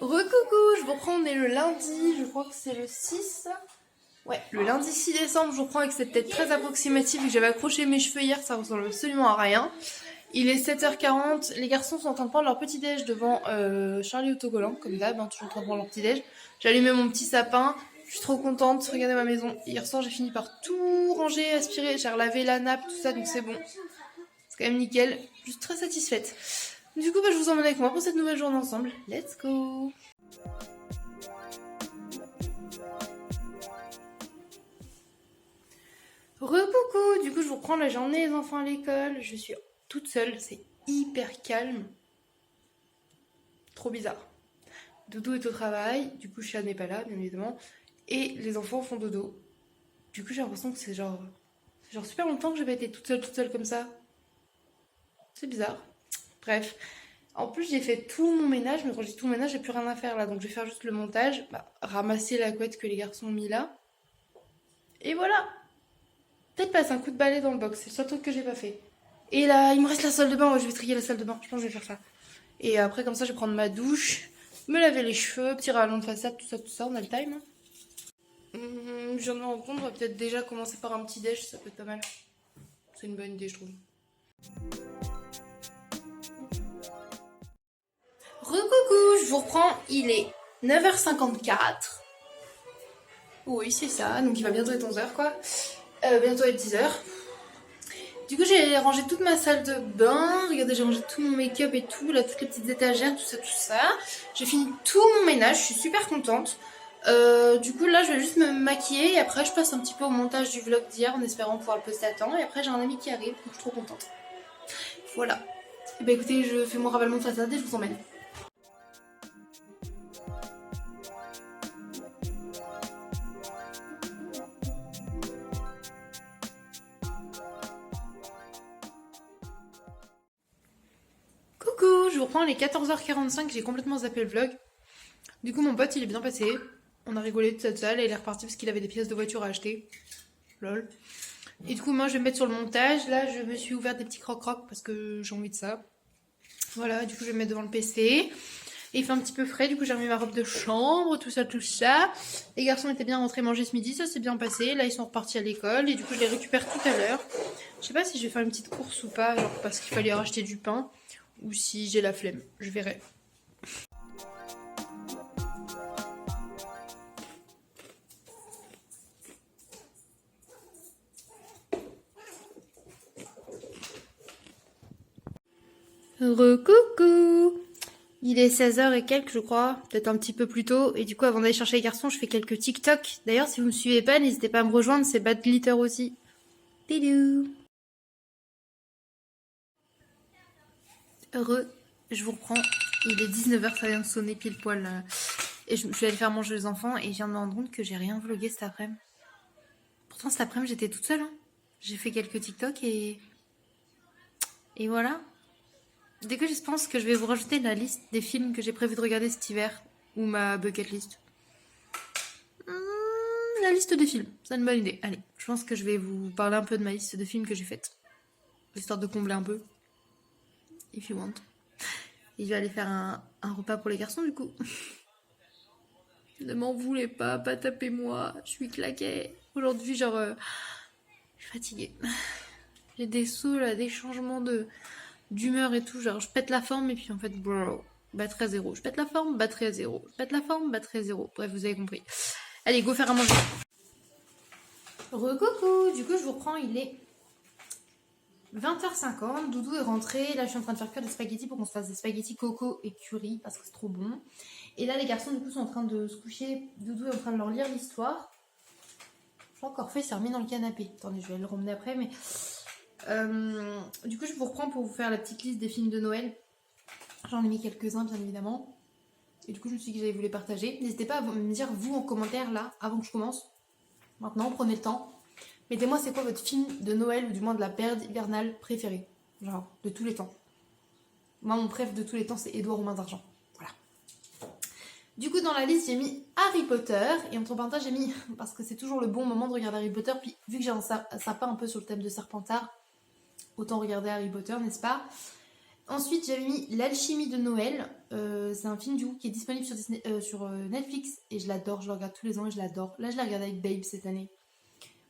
Recoucou, je vous reprends, on est le lundi, je crois que c'est le 6. Ouais, le lundi 6 décembre, je vous reprends avec cette tête très approximative et que j'avais accroché mes cheveux hier, ça ressemble absolument à rien. Il est 7h40, les garçons sont en train de prendre leur petit déj devant Charlie Autocollant, comme d'hab, toujours en train de prendre leur petit déj. J'ai allumé mon petit sapin, je suis trop contente, regardez ma maison. Hier soir, j'ai fini par tout ranger, aspirer, j'ai relavé la nappe, tout ça, donc c'est bon. C'est quand même nickel, je suis très satisfaite. Du coup, je vous emmène avec moi pour cette nouvelle journée ensemble. Let's go! Recoucou, du coup je vous reprends la journée les enfants à l'école, je suis toute seule, c'est hyper calme, trop bizarre. Doudou est au travail, du coup Chat n'est pas là bien évidemment, et les enfants font dodo. Du coup j'ai l'impression que c'est genre super longtemps que j'ai pas été toute seule comme ça. C'est bizarre. Bref, en plus j'ai fait tout mon ménage, mais quand j'ai tout mon ménage j'ai plus rien à faire là, donc je vais faire juste le montage, ramasser la couette que les garçons ont mis là, et voilà. Peut-être passer un coup de balai dans le box, c'est le seul truc que j'ai pas fait. Et là, il me reste la salle de bain, ouais, je vais trier la salle de bain, je pense que je vais faire ça. Et après, comme ça, je vais prendre ma douche, me laver les cheveux, petit rallonge de façade, tout ça, on a le time. Je viens de me rendre compte, on va peut-être déjà commencer par un petit déj, ça peut être pas mal. C'est une bonne idée, je trouve. Recoucou, je vous reprends, il est 9h54. Oui, c'est ça, donc il va bientôt être 11h quoi. Bientôt être 10h. Du coup, j'ai rangé toute ma salle de bain. Regardez, j'ai rangé tout mon make-up et tout, là, toutes les petites étagères, tout ça. J'ai fini tout mon ménage, je suis super contente. Du coup, là, je vais juste me maquiller et après, je passe un petit peu au montage du vlog d'hier en espérant pouvoir le poster à temps. Et après, j'ai un ami qui arrive, donc je suis trop contente. Voilà. Et bah écoutez, je fais mon ravalement de façade et je vous emmène. Coucou, je vous reprends les 14h45, j'ai complètement zappé le vlog. Du coup, mon pote, il est bien passé. On a rigolé de cette salle et il est reparti parce qu'il avait des pièces de voiture à acheter. Lol. Et du coup, moi, je vais me mettre sur le montage. Là, je me suis ouvert des petits crocs-crocs parce que j'ai envie de ça. Voilà, du coup, je vais me mettre devant le PC. Et il fait un petit peu frais, du coup, j'ai remis ma robe de chambre, tout ça. Les garçons étaient bien rentrés manger ce midi, ça s'est bien passé. Là, ils sont repartis à l'école et du coup, je les récupère tout à l'heure. Je sais pas si je vais faire une petite course ou pas, genre parce qu'il fallait racheter du pain ou si j'ai la flemme. Je verrai. Recoucou! Il est 16h et quelques, je crois, peut-être un petit peu plus tôt. Et du coup, avant d'aller chercher les garçons, je fais quelques TikTok. D'ailleurs, si vous me suivez pas, n'hésitez pas à me rejoindre, c'est Bad Glitter aussi. Bidou! Heureux, je vous reprends. Il est 19h, ça vient de sonner pile poil. Et je vais aller faire manger les enfants et je viens de me rendre compte que j'ai rien vlogué cet après-midi. Pourtant, cet après-midi, j'étais toute seule. Hein. J'ai fait quelques TikTok et voilà. Dès que je pense que je vais vous rajouter la liste des films que j'ai prévu de regarder cet hiver ou ma bucket list. La liste des films, c'est une bonne idée. Allez, je pense que je vais vous parler un peu de ma liste de films que j'ai faite. Histoire de combler un peu. If you want. Et je vais aller faire un repas pour les garçons du coup. Ne m'en voulez pas tapez-moi. Je suis claquée. Aujourd'hui, je suis fatiguée. J'ai des sauts là, des changements d'humeur et tout. Genre, je pète la forme et puis en fait, bro, batterie à zéro. Je pète la forme, batterie à zéro. Je pète la forme, batterie à zéro. Bref, vous avez compris. Allez, go faire à manger. Recoucou, du coup, je vous reprends. Il est 20h50. Doudou est rentré. Là, je suis en train de faire cuire des spaghettis pour qu'on se fasse des spaghettis coco et curry parce que c'est trop bon. Et là, les garçons, du coup, sont en train de se coucher. Doudou est en train de leur lire l'histoire. Je crois qu'Orphée s'est remis dans le canapé. Attendez, je vais le ramener après, mais... du coup, je vous reprends pour vous faire la petite liste des films de Noël. J'en ai mis quelques-uns, bien évidemment. Et du coup, je me suis dit que j'allais vous les partager. N'hésitez pas à me dire, vous, en commentaire, là, avant que je commence. Maintenant, prenez le temps. Mettez-moi, c'est quoi votre film de Noël, ou du moins de la période hivernale préférée. Genre, de tous les temps. Moi, mon préf de tous les temps, c'est Édouard aux mains d'argent. Voilà. Du coup, dans la liste, j'ai mis Harry Potter. Et entre parenthèses, j'ai mis, parce que c'est toujours le bon moment de regarder Harry Potter. Puis, vu que j'ai un sapin un peu sur le thème de Serpentard, autant regarder Harry Potter, n'est-ce pas? Ensuite, j'avais mis L'Alchimie de Noël. C'est un film du coup qui est disponible sur, sur Netflix et je l'adore. Je le regarde tous les ans et je l'adore. Là, je l'ai regardé avec Babe cette année.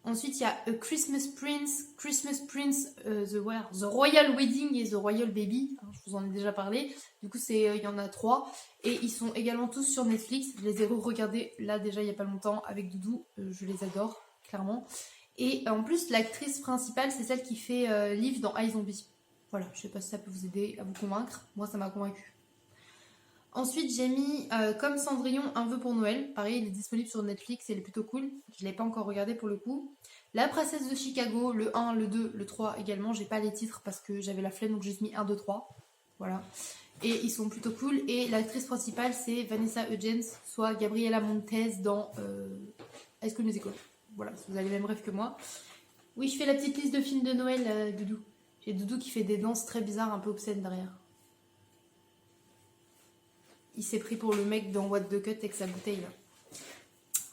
Ensuite, il y a A Christmas Prince, The Royal Wedding et The Royal Baby. Je vous en ai déjà parlé. Du coup, il y en a 3. Et ils sont également tous sur Netflix. Je les ai regardés là déjà il n'y a pas longtemps avec Doudou. Je les adore, clairement. Et en plus, l'actrice principale, c'est celle qui fait Liv dans iZombie. Voilà, je sais pas si ça peut vous aider à vous convaincre. Moi, ça m'a convaincu. Ensuite, j'ai mis Comme Cendrillon, Un vœu pour Noël. Pareil, il est disponible sur Netflix et il est plutôt cool. Je ne l'ai pas encore regardé pour le coup. La Princesse de Chicago, le 1, le 2, le 3 également. J'ai pas les titres parce que j'avais la flemme, donc j'ai mis 1, 2, 3. Voilà. Et ils sont plutôt cool. Et l'actrice principale, c'est Vanessa Hudgens, soit Gabriela Montez dans High School Musical. Voilà, si vous avez les mêmes rêves que moi. Oui, je fais la petite liste de films de Noël, Doudou. J'ai Doudou qui fait des danses très bizarres, un peu obscènes derrière. Il s'est pris pour le mec dans What the Cut avec sa bouteille là.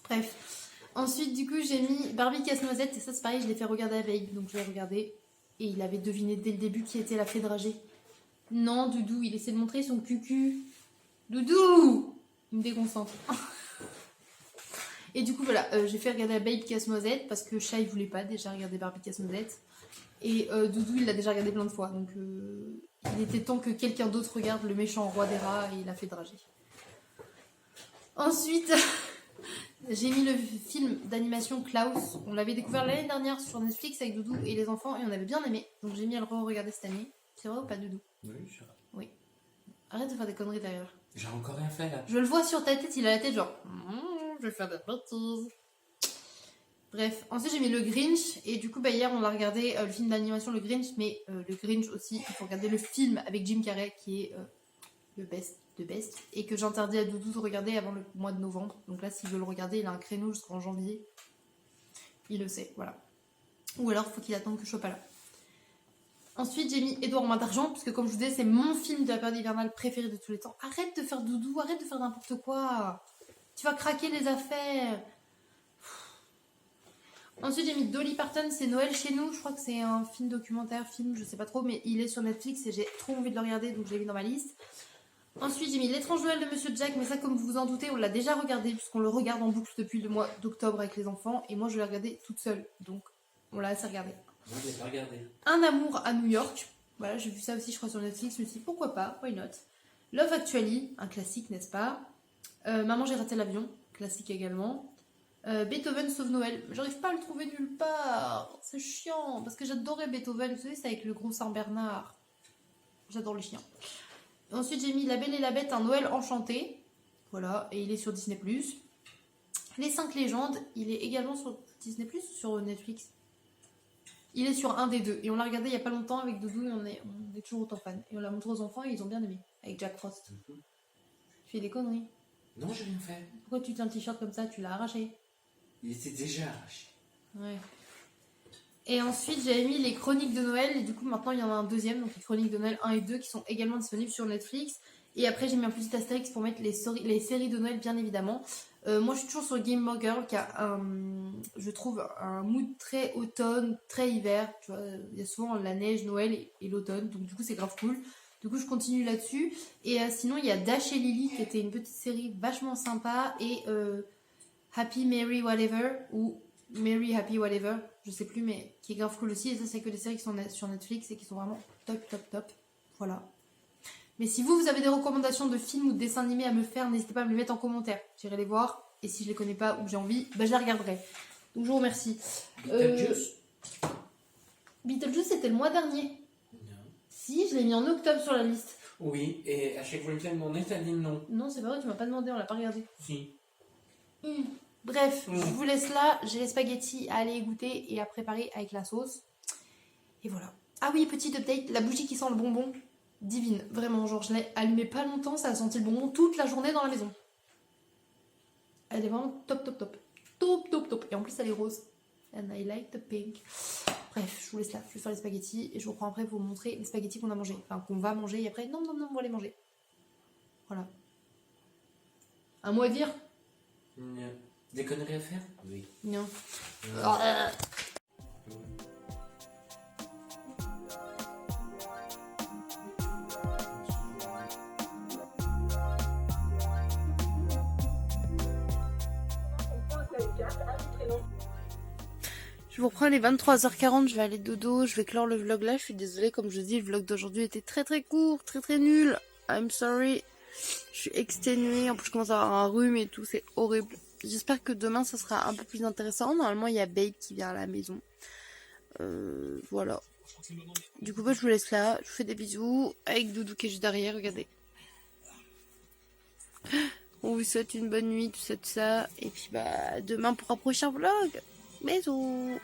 Bref. Ensuite, du coup, j'ai mis Barbie Casse-Noisette. Et ça, c'est pareil, je l'ai fait regarder à Veille. Donc, je l'ai regardé. Et il avait deviné dès le début qui était la fée dragée. Non, Doudou, il essaie de montrer son cucu. Doudou! Il me déconcentre. Et du coup, voilà, j'ai fait regarder à Babe Casse-Noisette parce que Chat, il voulait pas déjà regarder Barbie Casse-Noisette. Et Doudou, il l'a déjà regardé plein de fois. Donc, il était temps que quelqu'un d'autre regarde Le méchant roi des rats et la fée dragée. Ensuite, j'ai mis le film d'animation Klaus. On l'avait découvert l'année dernière sur Netflix avec Doudou et les enfants et on avait bien aimé. Donc, j'ai mis à le re-regarder cette année. C'est vrai ou pas, Doudou? Oui, je sais. Oui. Arrête de faire des conneries derrière. J'ai encore rien fait là. Je le vois sur ta tête, il a la tête genre... je vais faire des bêtises. Bref, ensuite j'ai mis le Grinch et du coup bah, hier on a regardé le film d'animation le Grinch, mais le Grinch aussi, il faut regarder le film avec Jim Carrey qui est le best de best et que j'interdis à Doudou de regarder avant le mois de novembre. Donc là s'il veut le regarder, il a un créneau jusqu'en janvier. Il le sait, voilà. Ou alors faut qu'il attende que je sois pas là. Ensuite j'ai mis Édouard Main d'Argent parce que comme je vous disais c'est mon film de la période hivernale préféré de tous les temps. Arrête de faire Doudou, arrête de faire n'importe quoi. Tu vas craquer les affaires. Ensuite j'ai mis Dolly Parton, c'est Noël chez nous, je crois que c'est un film documentaire, je sais pas trop, mais il est sur Netflix et j'ai trop envie de le regarder donc je l'ai mis dans ma liste. Ensuite j'ai mis L'étrange Noël de Monsieur Jack, mais ça comme vous vous en doutez on l'a déjà regardé puisqu'on le regarde en boucle depuis le mois d'octobre avec les enfants et moi je l'ai regardé toute seule, donc on l'a assez regardé. Moi je l'ai pas regardé. Un amour à New York, voilà j'ai vu ça aussi je crois sur Netflix, je me suis dit pourquoi pas, why not. Love Actually, un classique n'est-ce pas. Maman j'ai raté l'avion, classique également. Beethoven sauve Noël. J'arrive pas à le trouver nulle part. C'est chiant. Parce que j'adorais Beethoven. Vous savez, c'est avec le gros Saint-Bernard. J'adore les chiens. Ensuite, j'ai mis La Belle et la Bête, un Noël enchanté. Voilà. Et il est sur Disney+. Les 5 légendes. Il est également sur Disney+, ou sur Netflix. Il est sur un des deux. Et on l'a regardé il y a pas longtemps avec Doudou. Et on est toujours autant fan. Et on l'a montré aux enfants et ils ont bien aimé. Avec Jack Frost. Tu fais des conneries. Non, j'ai rien fait. Pourquoi tu tiens un t-shirt comme ça? Tu l'as arraché. Il était déjà arraché. Ouais. Et ensuite, j'avais mis les chroniques de Noël. Et du coup, maintenant, il y en a un deuxième. Donc, les chroniques de Noël 1 et 2 qui sont également disponibles sur Netflix. Et après, j'ai mis un petit astérix pour mettre les séries de Noël, bien évidemment. Moi, je suis toujours sur Gilmore Girl qui a, je trouve, un mood très automne, très hiver. Tu vois, il y a souvent la neige, Noël et l'automne. Donc, du coup, c'est grave cool. Du coup, je continue là-dessus. Et sinon, il y a Dash et Lily qui était une petite série vachement sympa. Et Happy Merry Whatever ou Merry Happy Whatever, je sais plus, mais qui est grave cool aussi. Et ça, c'est que des séries qui sont sur Netflix et qui sont vraiment top, top, top. Voilà. Mais si vous avez des recommandations de films ou de dessins animés à me faire, n'hésitez pas à me les mettre en commentaire. J'irai les voir. Et si je les connais pas ou que j'ai envie, bah, je les regarderai. Donc, je vous remercie. Beetlejuice, c'était le mois dernier. Non. Si, je l'ai mis en octobre sur la liste. Oui, et à chaque fois que tu me demandé, t'as dit non. Non, c'est pas vrai, tu m'as pas demandé, on l'a pas regardé. Si. Bref, je vous laisse là. J'ai les spaghettis à aller goûter et à préparer avec la sauce. Et voilà. Ah oui, petite update, la bougie qui sent le bonbon, divine. Vraiment, genre je l'ai allumée pas longtemps, ça a senti le bonbon toute la journée dans la maison. Elle est vraiment top, top, top. Top, top, top. Et en plus, elle est rose. And I like the pink. Bref, je vous laisse là. Je vais faire les spaghettis et je vous reprends après pour vous montrer les spaghettis qu'on a mangés. Enfin, qu'on va manger et après, non, non, non, on va les manger. Voilà. Un mot à dire? Non. Des conneries à faire? Oui. Non. Je vous reprends les 23h40, je vais aller dodo, je vais clore le vlog là, je suis désolée, comme je dis, le vlog d'aujourd'hui était très très court, très très nul. I'm sorry. Je suis exténuée, en plus je commence à avoir un rhume et tout, c'est horrible. J'espère que demain ça sera un peu plus intéressant. Normalement il y a Babe qui vient à la maison. Voilà. Du coup je vous laisse là, je vous fais des bisous avec Doudou qui est juste derrière, regardez. On vous souhaite une bonne nuit, tout ça, et puis demain pour un prochain vlog. Bisous.